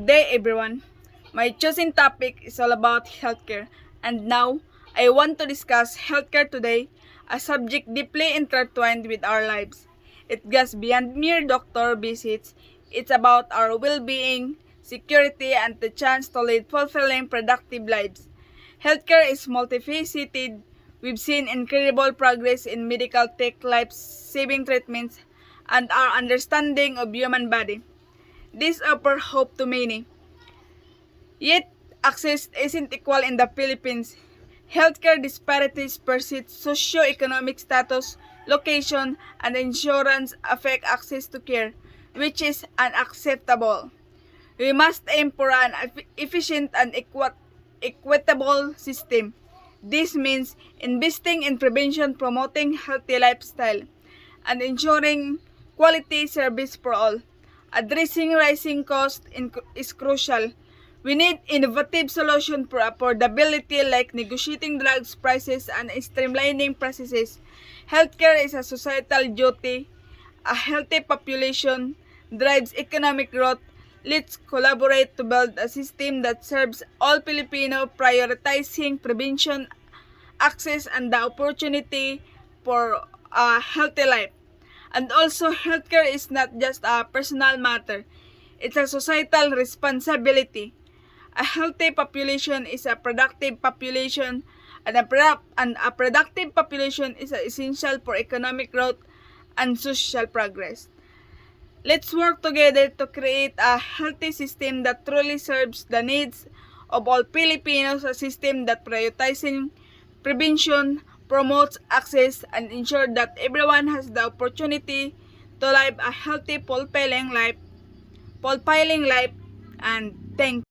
day, everyone. My chosen topic is all about healthcare, and now I want to discuss healthcare today, a subject deeply intertwined with our lives. It goes beyond mere doctor visits, it's about our well being, security, and the chance to lead fulfilling, productive lives. Healthcare is multifaceted. We've seen incredible progress in medical tech, life saving treatments, and our understanding of human body. This offers hope to many. Yet, access isn't equal in the Philippines. Healthcare disparities persist, socio-economic status, location, and insurance affect access to care, which is unacceptable. We must aim for an efficient and equitable system. This means investing in prevention, promoting healthy lifestyle, and ensuring quality service for all. Addressing rising costs is crucial. We need innovative solutions for affordability like negotiating drugs prices and streamlining processes. Healthcare is a societal duty. A healthy population drives economic growth. Let's collaborate to build a system that serves all Filipino, prioritizing prevention, access, and the opportunity for a healthy life. And also, healthcare is not just a personal matter, it's a societal responsibility. A healthy population is a productive population, and a productive population is essential for economic growth and social progress. Let's work together to create a healthy system that truly serves the needs of all Filipinos, a system that prioritizing prevention, promotes access, and ensures that everyone has the opportunity to live a healthy, fulfilling life, and thank